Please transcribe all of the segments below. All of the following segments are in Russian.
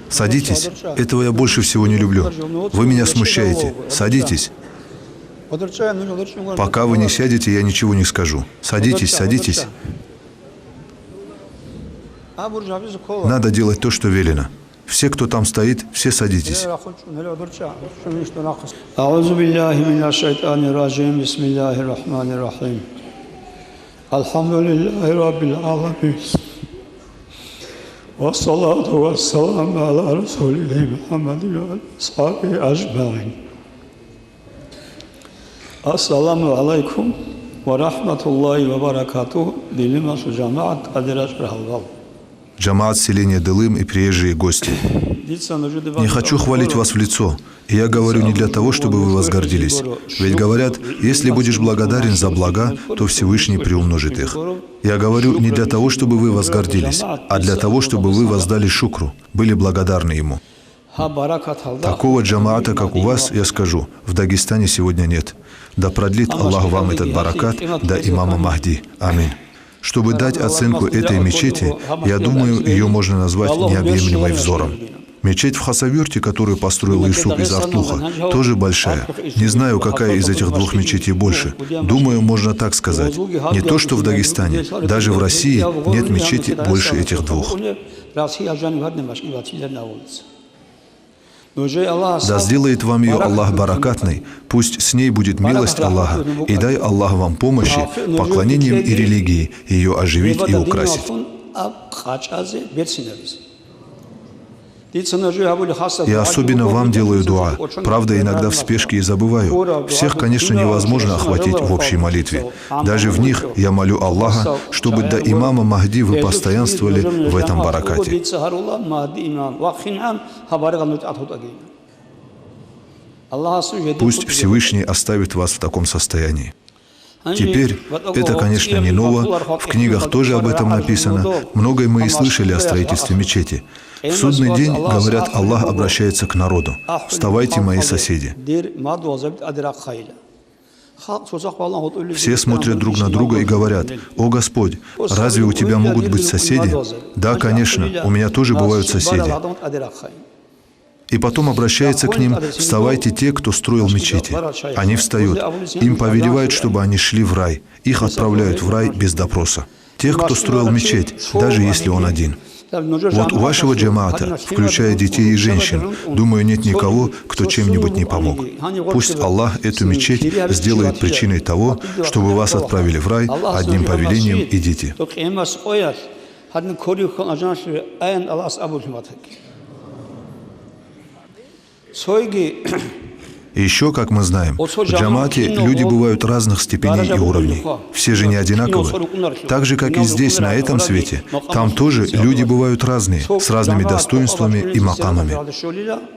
Садитесь. Этого я больше всего не люблю. Вы меня смущаете. Садитесь. Пока вы не сядете, я ничего не скажу. Садитесь, садитесь. Надо делать то, что велено. Все, кто там стоит, все садитесь. Ассаламу алейкум ва рахматуллахи ва баракатуху. Дилимасу джамаат адираш прахалвал. Джамаат селения Дылым и приезжие гости. Не хочу хвалить вас в лицо. И я говорю не для того, чтобы вы возгордились. Ведь говорят, если будешь благодарен за блага, то Всевышний приумножит их. Я говорю не для того, чтобы вы возгордились, а для того, чтобы вы воздали шукру, были благодарны Ему. Такого джамаата, как у вас, я скажу, в Дагестане сегодня нет. Да продлит Аллах вам этот баракат до имама Махди. Аминь. Чтобы дать оценку этой мечети, я думаю, ее можно назвать необъемлемой взором. Мечеть в Хасавюрте, которую построил Юсуп из Артуха, тоже большая. Не знаю, какая из этих двух мечетей больше. Думаю, можно так сказать. Не то, что в Дагестане. Даже в России нет мечети больше этих двух. Да сделает вам ее Аллах баракатной, пусть с ней будет милость Аллаха, и дай Аллах вам помощи, поклонением и религии, ее оживить и украсить. Я особенно вам делаю дуа. Правда, иногда в спешке и забываю. Всех, конечно, невозможно охватить в общей молитве. Даже в них я молю Аллаха, чтобы до имама Махди вы постоянствовали в этом баракате. Пусть Всевышний оставит вас в таком состоянии. Теперь, это, конечно, не ново, в книгах тоже об этом написано, многое мы и слышали о строительстве мечети. В судный день, говорят, Аллах обращается к народу. «Вставайте, мои соседи». Все смотрят друг на друга и говорят: «О Господь, разве у Тебя могут быть соседи?» «Да, конечно, у меня тоже бывают соседи». И потом обращается к ним: «Вставайте те, кто строил мечети». Они встают. Им повелевают, чтобы они шли в рай. Их отправляют в рай без допроса. Тех, кто строил мечеть, даже если он один. Вот у вашего джамаата, включая детей и женщин, думаю, нет никого, кто чем-нибудь не помог. Пусть Аллах эту мечеть сделает причиной того, чтобы вас отправили в рай одним повелением: идите. И еще, как мы знаем, в джамаате люди бывают разных степеней и уровней. Все же не одинаковы. Так же, как и здесь, на этом свете, там тоже люди бывают разные, с разными достоинствами и макамами.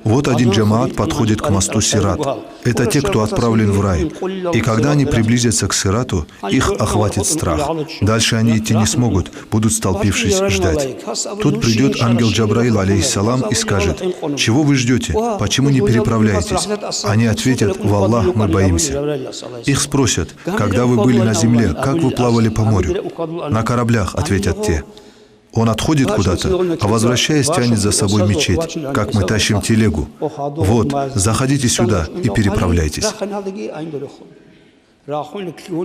Вот один джамаат подходит к мосту Сират. Это те, кто отправлен в рай. И когда они приблизятся к Сирату, их охватит страх. Дальше они идти не смогут, будут, столпившись, ждать. Тут придет ангел Джабраил, алейхиссалам, и скажет: «Чего вы ждете? Почему не переправляетесь?» Они ответят: «В Аллах мы боимся». Их спросят: «Когда вы были на земле, как вы плавали по морю?» «На кораблях», ответят те. Он отходит куда-то, а возвращаясь, тянет за собой мечеть, как мы тащим телегу. «Вот, заходите сюда и переправляйтесь».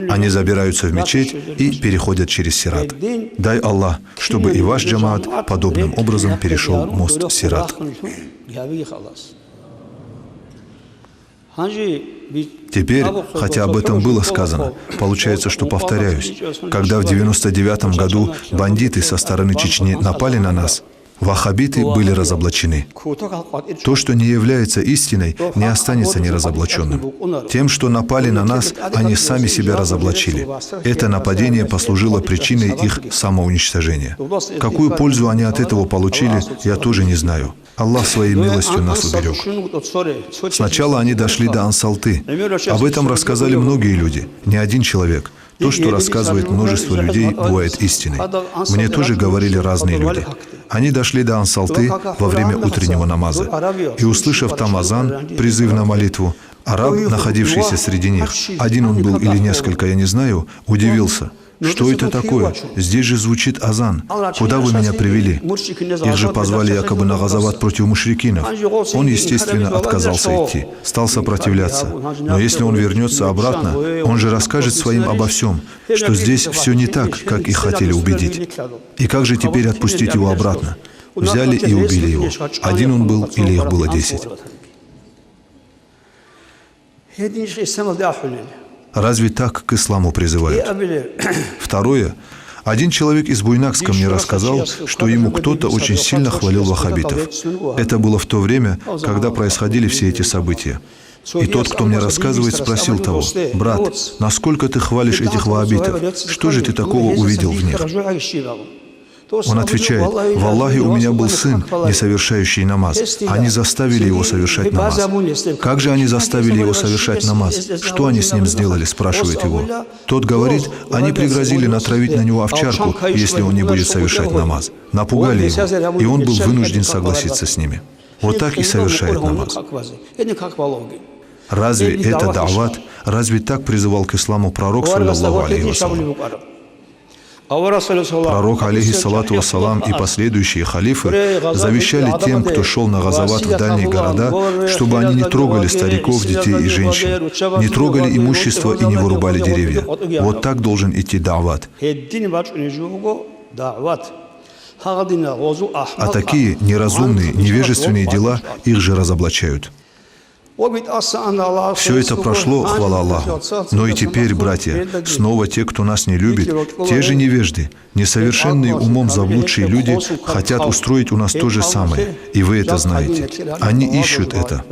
Они забираются в мечеть и переходят через Сират. Дай Аллах, чтобы и ваш джамаат подобным образом перешел мост Сират. Теперь, хотя об этом было сказано, получается, что повторяюсь. Когда в 99-м году бандиты со стороны Чечни напали на нас, ваххабиты были разоблачены. То, что не является истиной, не останется неразоблаченным. Тем, что напали на нас, они сами себя разоблачили. Это нападение послужило причиной их самоуничтожения. Какую пользу они от этого получили, я тоже не знаю. Аллах своей милостью нас уберег. Сначала они дошли до Ансалты. Об этом рассказали многие люди, не один человек. То, что рассказывает множество людей, бывает истиной. Мне тоже говорили разные люди. Они дошли до Ансалты во время утреннего намаза. И, услышав там азан, призыв на молитву, Араб, находившийся среди них, один он был или несколько, я не знаю, удивился. Что это такое? Здесь же звучит азан. Куда вы меня привели? Их же позвали якобы на газават против мушрикинов. Он, естественно, отказался идти, стал сопротивляться. Но если он вернется обратно, он же расскажет своим обо всем, что здесь все не так, как их хотели убедить. И как же теперь отпустить его обратно? Взяли и убили его. Один он был или их было 10? Разве так к исламу призывают? Второе. Один человек из Буйнакска мне рассказал, что ему кто-то очень сильно хвалил ваххабитов. Это было в то время, когда происходили все эти события. И тот, кто мне рассказывает, спросил того: «Брат, насколько ты хвалишь этих ваххабитов? Что же ты такого увидел в них?» Он отвечает: «В Аллахе у меня был сын, не совершающий намаз. Они заставили его совершать намаз». «Как же они заставили его совершать намаз? Что они с ним сделали?» — спрашивает его. Тот говорит: «Они пригрозили натравить на него овчарку, если он не будет совершать намаз. Напугали его, и он был вынужден согласиться с ними». Вот так и совершает намаз. Разве это да'ват? Разве так призывал к исламу пророк, саллаллаху алейхи вассалям? Пророк, алейхиссалату вассалам, и последующие халифы завещали тем, кто шел на газават в дальние города, чтобы они не трогали стариков, детей и женщин, не трогали имущество и не вырубали деревья. Вот так должен идти да'ват. А такие неразумные, невежественные дела их же разоблачают. Все это прошло, хвала Аллаху. Но и теперь, братья, снова те, кто нас не любит, те же невежды, несовершенные умом заблудшие люди, хотят устроить у нас то же самое. И вы это знаете. Они ищут это.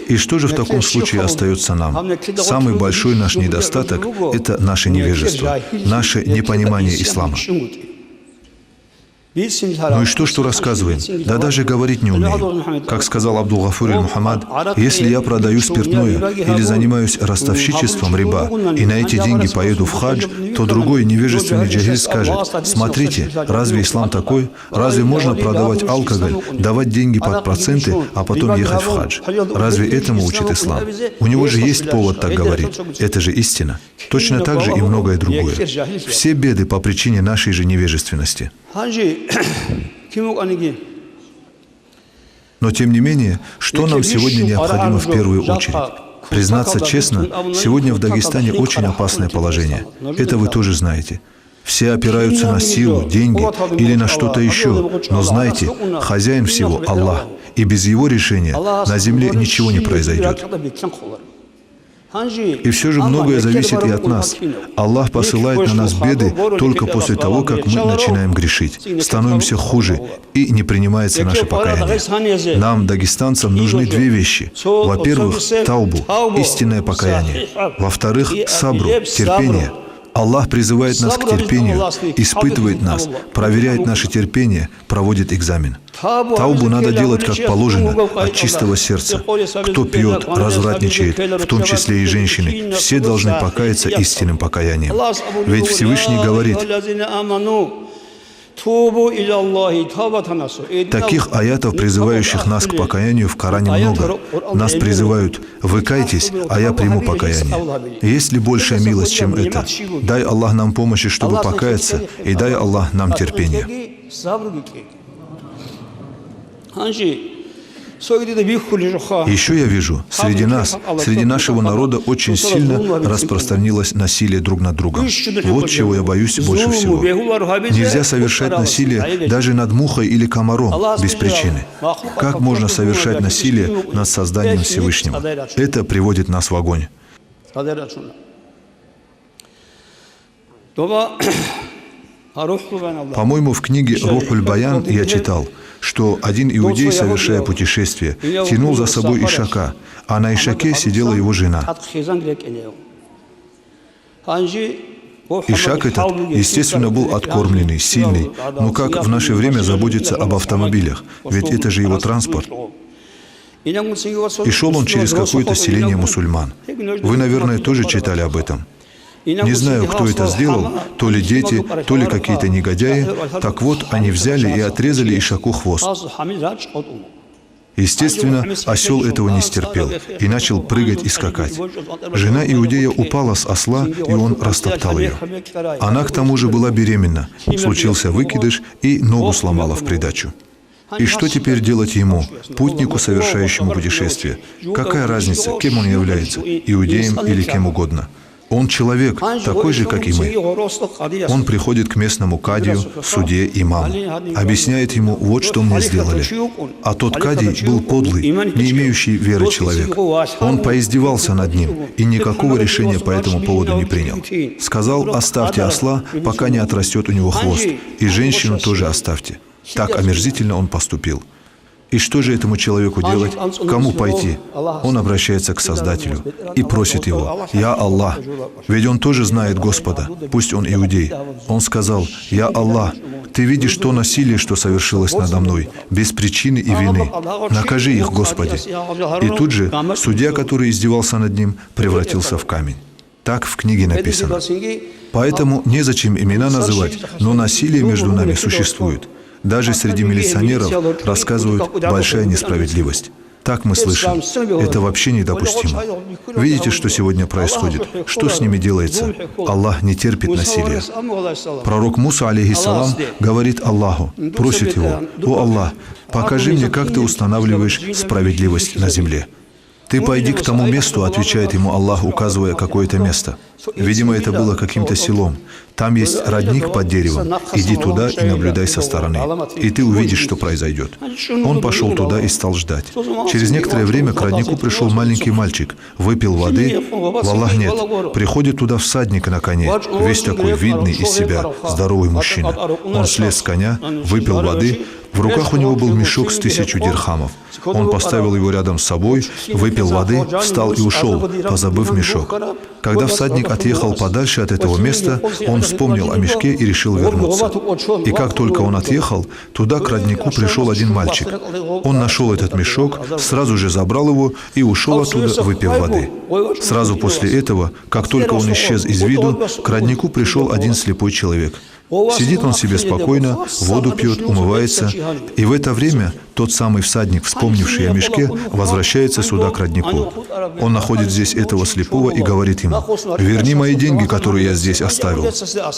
И что же в таком случае остается нам? Самый большой наш недостаток – это наше невежество, наше непонимание ислама. Ну и что рассказываем? Да даже говорить не умею. Как сказал Абдул-Гафур Мухаммад: «Если я продаю спиртное или занимаюсь ростовщичеством риба, и на эти деньги поеду в хадж, то другой невежественный джахиль скажет: смотрите, разве ислам такой? Разве можно продавать алкоголь, давать деньги под проценты, а потом ехать в хадж? Разве этому учит ислам? У него же есть повод так говорить. Это же истина». Точно так же и многое другое. Все беды по причине нашей же невежественности. Но тем не менее, что нам сегодня необходимо в первую очередь? Признаться честно, сегодня в Дагестане очень опасное положение. Это вы тоже знаете. Все опираются на силу, деньги или на что-то еще. Но знайте, хозяин всего — Аллах. И без Его решения на земле ничего не произойдет. И все же многое зависит и от нас. Аллах посылает на нас беды только после того, как мы начинаем грешить, становимся хуже, и не принимается наше покаяние. Нам, дагестанцам, нужны две вещи. Во-первых, таубу, истинное покаяние. Во-вторых, сабру, терпение. Аллах призывает нас к терпению, испытывает нас, проверяет наше терпение, проводит экзамен. Таубу надо делать как положено, от чистого сердца. Кто пьет, развратничает, в том числе и женщины, все должны покаяться истинным покаянием. Ведь Всевышний говорит: таких аятов, призывающих нас к покаянию, в Коране много. Нас призывают: «Вы кайтесь, а я приму покаяние». Есть ли большая милость, чем это? Дай Аллах нам помощи, чтобы покаяться, и дай Аллах нам терпение. Еще я вижу, среди нас, среди нашего народа очень сильно распространилось насилие друг над другом. Вот чего я боюсь больше всего. Нельзя совершать насилие даже над мухой или комаром без причины. Как можно совершать насилие над созданием Всевышнего? Это приводит нас в огонь. По-моему, в книге «Рухуль Баян» я читал, что один иудей, совершая путешествие, тянул за собой ишака, а на ишаке сидела его жена. Ишак этот, естественно, был откормленный, сильный, но как в наше время заботиться об автомобилях, ведь это же его транспорт. И шел он через какое-то селение мусульман. Вы, наверное, тоже читали об этом. Не знаю, кто это сделал, то ли дети, то ли какие-то негодяи. Так вот, они взяли и отрезали Ишаку хвост. Естественно, осел этого не стерпел и начал прыгать и скакать. Жена иудея упала с осла, и он растоптал ее. Она к тому же была беременна. Случился выкидыш, и ногу сломала в придачу. И что теперь делать ему, путнику, совершающему путешествие? Какая разница, кем он является, иудеем или кем угодно? Он человек, такой же, как и мы. Он приходит к местному кадию, судье, имаму. Объясняет ему, вот что мне сделали. А тот кадий был подлый, не имеющий веры человек. Он поиздевался над ним и никакого решения по этому поводу не принял. Сказал, оставьте осла, пока не отрастет у него хвост, и женщину тоже оставьте. Так омерзительно он поступил. И что же этому человеку делать? Кому пойти? Он обращается к Создателю и просит его: «Я Аллах». Ведь он тоже знает Господа, пусть он иудей. Он сказал: «Я Аллах, ты видишь то насилие, что совершилось надо мной, без причины и вины. Накажи их, Господи». И тут же судья, который издевался над ним, превратился в камень. Так в книге написано. Поэтому незачем имена называть, но насилие между нами существует. Даже среди милиционеров рассказывают большая несправедливость. Так мы слышим. Это вообще недопустимо. Видите, что сегодня происходит? Что с ними делается? Аллах не терпит насилия. Пророк Муса, алейхиссалам, говорит Аллаху, просит его: «О Аллах, покажи мне, как ты устанавливаешь справедливость на земле». «Ты пойди к тому месту», — отвечает ему Аллах, указывая какое-то место. Видимо, это было каким-то селом. Там есть родник под деревом. Иди туда и наблюдай со стороны. И ты увидишь, что произойдет. Он пошел туда и стал ждать. Через некоторое время к роднику пришел маленький мальчик. Выпил воды. Валлах нет. Приходит туда всадник на коне. Весь такой видный из себя, здоровый мужчина. Он слез с коня, выпил воды. В руках у него был мешок с 1000 дирхамов. Он поставил его рядом с собой, выпил воды, встал и ушел, позабыв мешок. Когда всадник отъехал подальше от этого места, он вспомнил о мешке и решил вернуться. И как только он отъехал, туда к роднику пришел один мальчик. Он нашел этот мешок, сразу же забрал его и ушел оттуда, выпив воды. Сразу после этого, как только он исчез из виду, к роднику пришел один слепой человек. Сидит он себе спокойно, воду пьет, умывается, и в это время тот самый всадник, вспомнивший о мешке, возвращается сюда к роднику. Он находит здесь этого слепого и говорит ему: «Верни мои деньги, которые я здесь оставил».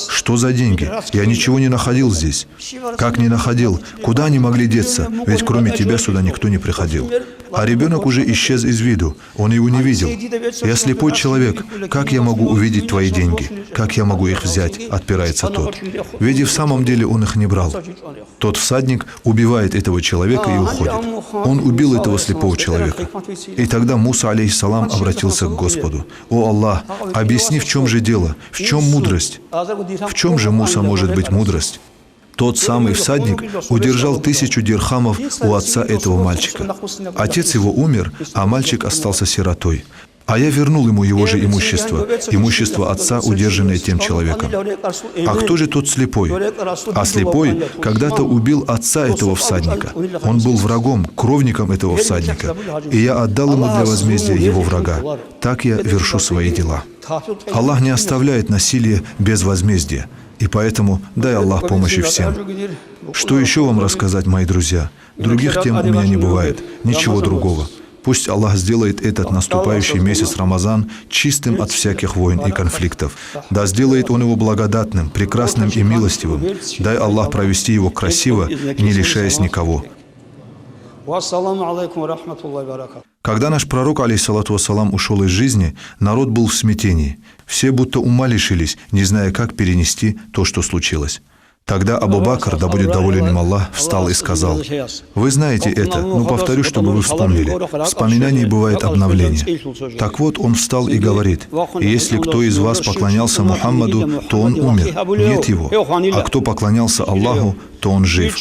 «Что за деньги? Я ничего не находил здесь». «Как не находил? Куда они могли деться? Ведь кроме тебя сюда никто не приходил». А ребенок уже исчез из виду, он его не видел. «Я слепой человек, как я могу увидеть твои деньги? Как я могу их взять?» — отпирается тот. Ведь и в самом деле он их не брал. Тот всадник убивает этого человека и уходит. Он убил этого слепого человека. И тогда Муса, алейхиссалам, обратился к Господу: «О Аллах, объясни, в чем же дело? В чем мудрость?» В чем же, Муса, может быть мудрость? Тот самый всадник удержал 1000 дирхамов у отца этого мальчика. Отец его умер, а мальчик остался сиротой. А я вернул ему его же имущество отца, удержанное тем человеком. А кто же тот слепой? А слепой когда-то убил отца этого всадника. Он был врагом, кровником этого всадника. И я отдал ему для возмездия его врага. Так я вершу свои дела. Аллах не оставляет насилие без возмездия. И поэтому дай Аллах помощи всем. Что еще вам рассказать, мои друзья? Других тем у меня не бывает. Ничего другого. Пусть Аллах сделает этот наступающий месяц Рамазан чистым от всяких войн и конфликтов. Да сделает Он его благодатным, прекрасным и милостивым. Дай Аллах провести его красиво, не лишаясь никого. Когда наш пророк, алейхиссалату вассалам, ушел из жизни, народ был в смятении. Все будто ума лишились, не зная, как перенести то, что случилось. Тогда Абу Бакр, да будет доволен им Аллах, встал и сказал: «Вы знаете это, но повторю, чтобы вы вспомнили. В вспоминании бывает обновление». Так вот, он встал и говорит: «Если кто из вас поклонялся Мухаммаду, то он умер, нет его. А кто поклонялся Аллаху, то он жив».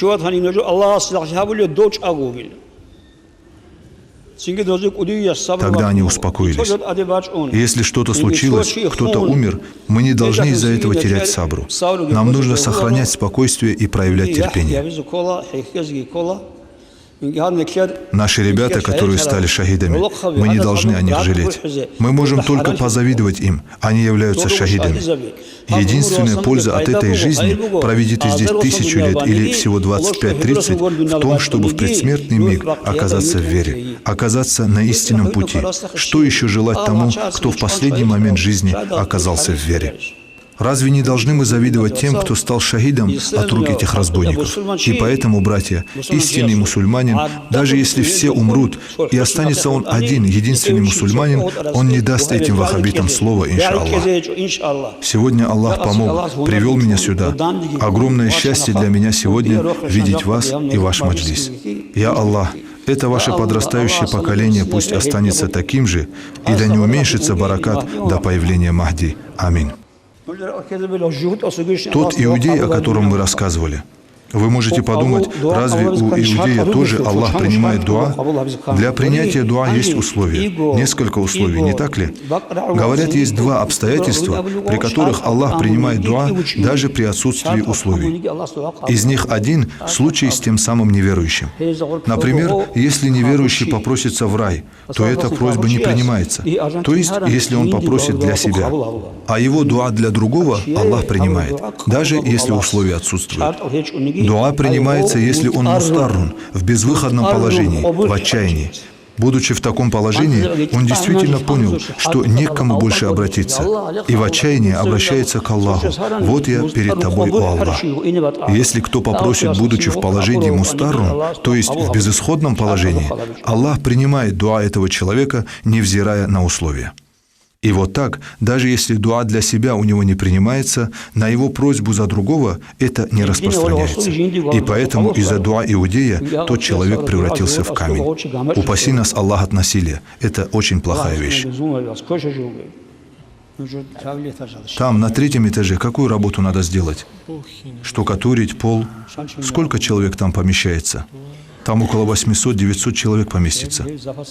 Тогда они успокоились. Если что-то случилось, кто-то умер, мы не должны из-за этого терять сабру. Нам нужно сохранять спокойствие и проявлять терпение. Наши ребята, которые стали шахидами, мы не должны о них жалеть. Мы можем только позавидовать им. Они являются шахидами. Единственная польза от этой жизни, проведите здесь 1000 лет или всего 25-30, в том, чтобы в предсмертный миг оказаться в вере, оказаться на истинном пути. Что еще желать тому, кто в последний момент жизни оказался в вере? Разве не должны мы завидовать тем, кто стал шахидом от рук этих разбойников? И поэтому, братья, истинный мусульманин, даже если все умрут, и останется он один, единственный мусульманин, он не даст этим ваххабитам слова, иншаллах. Сегодня Аллах помог, привел меня сюда. Огромное счастье для меня сегодня видеть вас и ваш маджлис. Я Аллах. Это ваше подрастающее поколение пусть останется таким же, и да не уменьшится баракат до появления Махди. Аминь. Тот иудей, о котором мы рассказывали, вы можете подумать, разве у иудея тоже Аллах принимает дуа? Для принятия дуа есть условия, несколько условий, не так ли? Говорят, есть два обстоятельства, при которых Аллах принимает дуа даже при отсутствии условий. Из них один – случай с тем самым неверующим. Например, если неверующий попросится в рай, то эта просьба не принимается. То есть, если он попросит для себя. А его дуа для другого Аллах принимает, даже если условия отсутствуют. Дуа принимается, если он мустаррун, в безвыходном положении, в отчаянии. Будучи в таком положении, он действительно понял, что не к кому больше обратиться, и в отчаянии обращается к Аллаху. Вот я перед тобой, о Аллах. Если кто попросит, будучи в положении мустаррун, то есть в безысходном положении, Аллах принимает дуа этого человека, невзирая на условия. И вот так, даже если дуа для себя у него не принимается, на его просьбу за другого это не распространяется. И поэтому из-за дуа иудея тот человек превратился в камень. Упаси нас Аллах от насилия. Это очень плохая вещь. Там, на 3-м этаже, какую работу надо сделать? Штукатурить, пол. Сколько человек там помещается? Там около 800-900 человек поместится.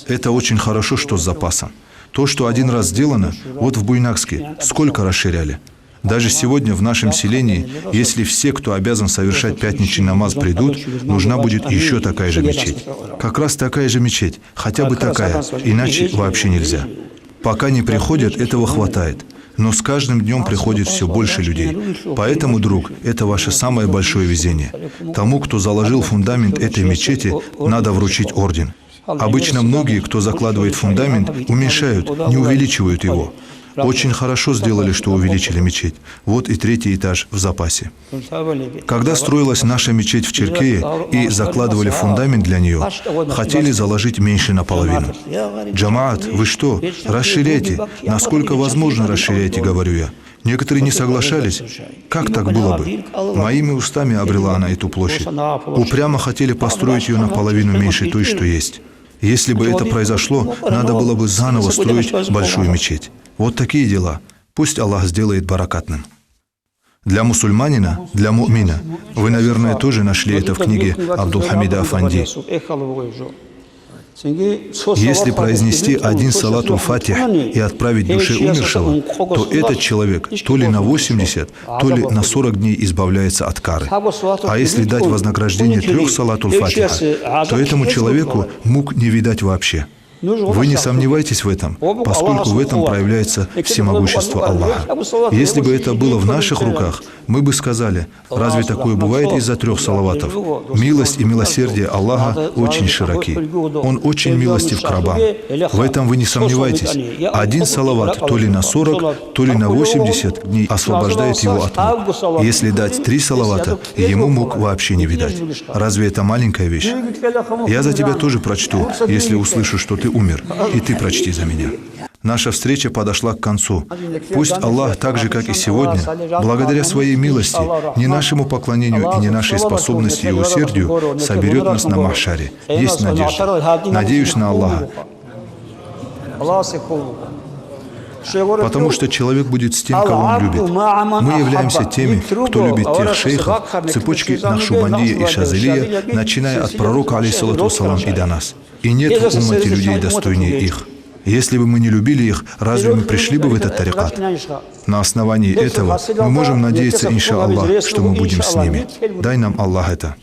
Это очень хорошо, что с запасом. То, что один раз сделано, вот в Буйнакске, сколько расширяли. Даже сегодня в нашем селении, если все, кто обязан совершать пятничный намаз, придут, нужна будет еще такая же мечеть. Как раз такая же мечеть, хотя бы такая, иначе вообще нельзя. Пока не приходят, этого хватает. Но с каждым днем приходит все больше людей. Поэтому, друг, это ваше самое большое везение. Тому, кто заложил фундамент этой мечети, надо вручить орден. Обычно многие, кто закладывает фундамент, уменьшают, не увеличивают его. Очень хорошо сделали, что увеличили мечеть. Вот и 3-й этаж в запасе. Когда строилась наша мечеть в Черкее и закладывали фундамент для нее, хотели заложить меньше наполовину. Джамаат, вы что? Расширяйте. Насколько возможно расширяйте, говорю я. Некоторые не соглашались. Как так было бы? Моими устами обрела она эту площадь. Упрямо хотели построить ее наполовину меньше той, что есть. Если бы это произошло, надо было бы заново строить большую мечеть. Вот такие дела. Пусть Аллах сделает баракатным. Для мусульманина, для му'мина, вы, наверное, тоже нашли это в книге Абдул-Хамида Афанди. Если произнести один салат аль-Фатих и отправить душе умершего, то этот человек то ли на 80, то ли на 40 дней избавляется от кары. А если дать вознаграждение 3 салат аль-Фатиха, то этому человеку мук не видать вообще. Вы не сомневайтесь в этом, поскольку в этом проявляется всемогущество Аллаха. Если бы это было в наших руках, мы бы сказали, разве такое бывает из-за 3 салаватов? Милость и милосердие Аллаха очень широки. Он очень милостив к рабам. В этом вы не сомневайтесь. Один салават то ли на 40, то ли на 80 дней освобождает его от мук. Если дать 3 салавата, ему мук вообще не видать. Разве это маленькая вещь? Я за тебя тоже прочту, если услышу, что ты умер, и ты прочти за меня. Наша встреча подошла к концу. Пусть Аллах, так же, как и сегодня, благодаря своей милости, не нашему поклонению и не нашей способности и усердию, соберет нас на Махшаре. Есть надежда. Надеюсь на Аллаха. Потому что человек будет с тем, кого он любит. Мы являемся теми, кто любит тех шейхов, цепочки Нахшубандия и Шазилия, начиная от пророка, алейхиссалату вассалам, и до нас. И нет в уммате людей достойнее их. Если бы мы не любили их, разве мы пришли бы в этот тарикат? На основании этого мы можем надеяться, иншаллах, что мы будем с ними. Дай нам Аллах это.